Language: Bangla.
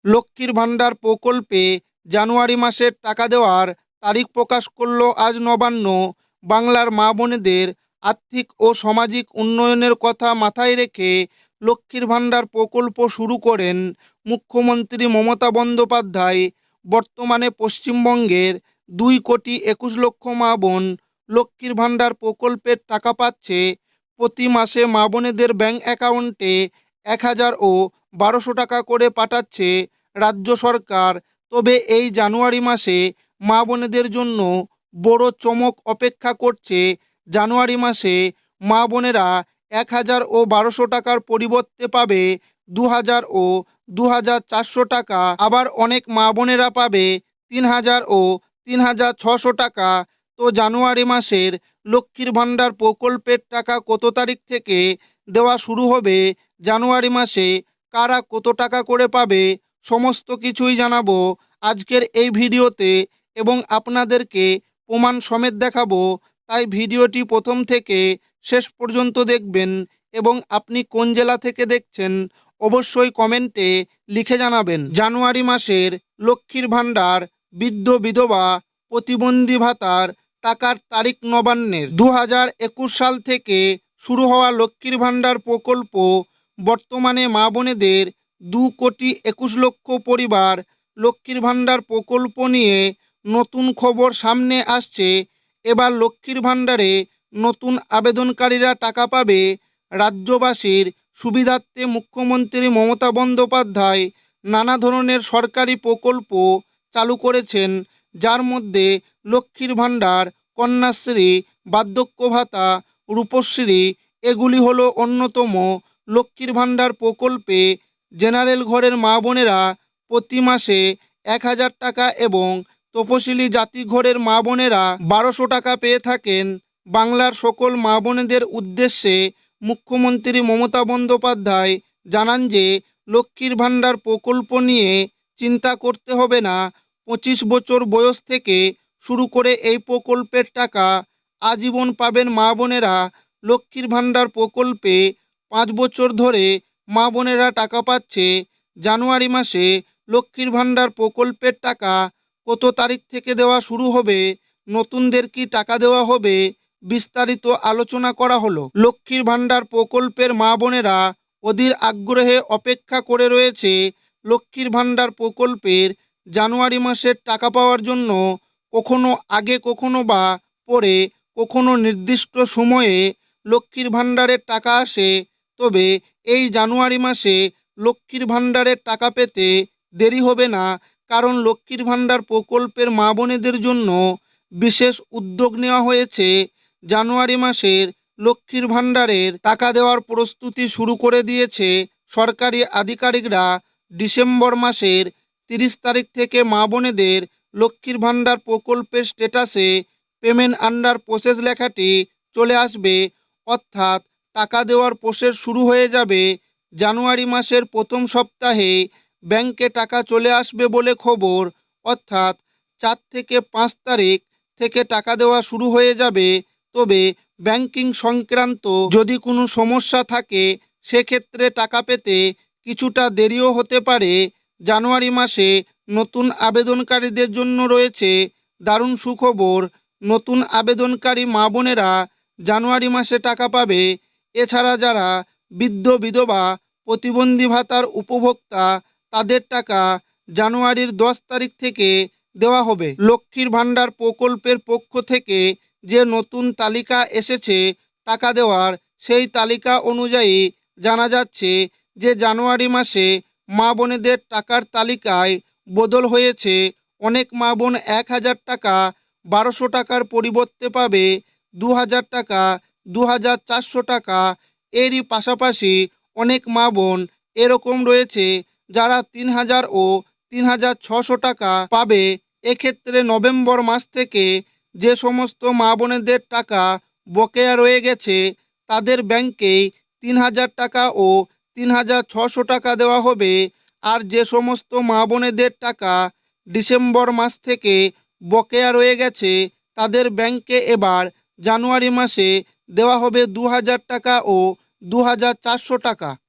লক্ষ্মীর ভাণ্ডার প্রকল্পে জানুয়ারি মাসের টাকা দেওয়ার তারিখ প্রকাশ করল আজ নবান্ন। বাংলার মা বোনেদের আর্থিক ও সামাজিক উন্নয়নের কথা মাথায় রেখে লক্ষ্মীর ভাণ্ডার প্রকল্প শুরু করেন মুখ্যমন্ত্রী মমতা বন্দ্যোপাধ্যায়। বর্তমানে পশ্চিমবঙ্গের 2,21,00,000 মা বোন লক্ষ্মীর ভাণ্ডার প্রকল্পের টাকা পাচ্ছে। প্রতি মাসে মা বোনেদের ব্যাংক অ্যাকাউন্টে 1,000 ও 1,200 টাকা করে পাঠাচ্ছে রাজ্য সরকার। তবে এই জানুয়ারি মাসে মা বোনেদের জন্য বড় চমক অপেক্ষা করছে। জানুয়ারি মাসে মা বোনেরা 1,000 ও 1,200 টাকার পরিবর্তে পাবে 2,000 ও 2,400 টাকা। আবার অনেক মা বোনেরা পাবে 3,000 ও 3,600 টাকা। তো জানুয়ারি মাসের লক্ষ্মীর ভাণ্ডার প্রকল্পের টাকা কত তারিখ থেকে দেওয়া শুরু হবে, জানুয়ারি মাসে কারা কত টাকা করে পাবে, সমস্ত কিছুই জানাবো আজকের এই ভিডিওতে এবং আপনাদেরকে প্রমাণ সমেত দেখাবো। তাই ভিডিওটি প্রথম থেকে শেষ পর্যন্ত দেখবেন এবং আপনি কোন জেলা থেকে দেখছেন অবশ্যই কমেন্টে লিখে জানাবেন। জানুয়ারি মাসের লক্ষ্মীর ভাণ্ডার, বৃদ্ধ বিধবা, প্রতিবন্ধী ভাতার টাকার তারিখ নবান্নের। 2021 সাল থেকে শুরু হওয়া লক্ষ্মীর ভাণ্ডার প্রকল্প বর্তমানে মা বোনেদের 2,21,00,000 পরিবার। লক্ষ্মীর ভাণ্ডার প্রকল্প নিয়ে নতুন খবর সামনে আসছে। এবার লক্ষ্মীর ভাণ্ডারে নতুন আবেদনকারীরা টাকা পাবে। রাজ্যবাসীর সুবিধার্থে মুখ্যমন্ত্রী মমতা বন্দ্যোপাধ্যায় নানা ধরনের সরকারি প্রকল্প চালু করেছেন, যার মধ্যে লক্ষ্মীর ভাণ্ডার, কন্যাশ্রী, বার্ধক্য ভাতা, রূপশ্রী এগুলি হলো অন্যতম। লক্ষ্মীর ভাণ্ডার প্রকল্পে জেনারেল ঘরের মা বোনেরা প্রতি মাসে 1,000 টাকা এবং তপশিলি জাতি ঘরের মা বোনেরা 1,200 টাকা পেয়ে থাকেন। বাংলার সকল মা বোনেদের উদ্দেশ্যে মুখ্যমন্ত্রী মমতা বন্দ্যোপাধ্যায় জানান যে লক্ষ্মীর ভাণ্ডার প্রকল্প নিয়ে চিন্তা করতে হবে না। 25 বছর বয়স থেকে শুরু করে এই প্রকল্পের টাকা আজীবন পাবেন মা বোনেরা। লক্ষ্মীর ভাণ্ডার প্রকল্পে 5 বছর ধরে মা বোনেরা টাকা পাচ্ছে। জানুয়ারি মাসে লক্ষ্মীর ভাণ্ডার প্রকল্পের টাকা কত তারিখ থেকে দেওয়া শুরু হবে, নতুনদের কি টাকা দেওয়া হবে, বিস্তারিত আলোচনা করা হলো। লক্ষ্মীর ভাণ্ডার প্রকল্পের মা বোনেরা অধীর আগ্রহে অপেক্ষা করে রয়েছে। লক্ষ্মীর ভাণ্ডার প্রকল্পের জানুয়ারি মাসের টাকা পাওয়ার জন্য কখনো আগে, কখনো বা পরে, কখনো নির্দিষ্ট সময়ে লক্ষ্মীর ভাণ্ডারের টাকা আসে। তবে এই জানুয়ারি মাসে লক্ষ্মীর ভাণ্ডারের টাকা পেতে দেরি হবে না, কারণ লক্ষ্মীর ভাণ্ডার প্রকল্পের মা বোনেদের জন্য বিশেষ উদ্যোগ নেওয়া হয়েছে। জানুয়ারি মাসের লক্ষ্মীর ভাণ্ডারের টাকা দেওয়ার প্রস্তুতি শুরু করে দিয়েছে সরকারি আধিকারিকরা। ডিসেম্বর মাসের 30 তারিখ থেকে মা বোনেদের লক্ষ্মীর ভাণ্ডার প্রকল্পের স্ট্যাটাসে পেমেন্ট আন্ডার প্রসেস লেখাটি চলে আসবে, অর্থাৎ টাকা দেওয়ার প্রসেস শুরু হয়ে যাবে। জানুয়ারি মাসের প্রথম সপ্তাহে ব্যাংকে টাকা চলে আসবে বলে খবর, অর্থাৎ 4 থেকে 5 তারিখ থেকে টাকা দেওয়া শুরু হয়ে যাবে। তবে ব্যাংকিং সংক্রান্ত যদি কোনো সমস্যা থাকে সেক্ষেত্রে টাকা পেতে কিছুটা দেরিও হতে পারে। জানুয়ারি মাসে নতুন আবেদনকারীদের জন্য রয়েছে দারুণ সুখবর। নতুন আবেদনকারী মা বোনেরা জানুয়ারি মাসে টাকা পাবে। এছাড়া যারা বৃদ্ধ বিধবা, প্রতিবন্ধী ভাতার উপভোক্তা তাদের টাকা জানুয়ারির 10 তারিখ থেকে দেওয়া হবে। লক্ষ্মীর ভাণ্ডার প্রকল্পের পক্ষ থেকে যে নতুন তালিকা এসেছে টাকা দেওয়ার, সেই তালিকা অনুযায়ী জানা যাচ্ছে যে জানুয়ারি মাসে মা বোনেদের টাকার তালিকায় বদল হয়েছে। অনেক মা বোন 1,000 টাকা 1,200 টাকার পরিবর্তে পাবে 2,000 টাকা, 2,400 টাকা। এরই পাশাপাশি অনেক মা বোন এরকম রয়েছে যারা 3,000 ও 3,600 টাকা পাবে। এক্ষেত্রে নভেম্বর মাস থেকে যে সমস্ত মা বোনেদের টাকা বকেয়া রয়ে গেছে তাদের ব্যাংকেই 3,000 টাকা ও 3,600 টাকা দেওয়া হবে। আর যে সমস্ত মা বোনেদের টাকা ডিসেম্বর মাস থেকে বকেয়া রয়ে গেছে তাদের ব্যাংকে এবার জানুয়ারি মাসে দেওয়া হবে 2,000 টাকা ও 2,400 টাকা।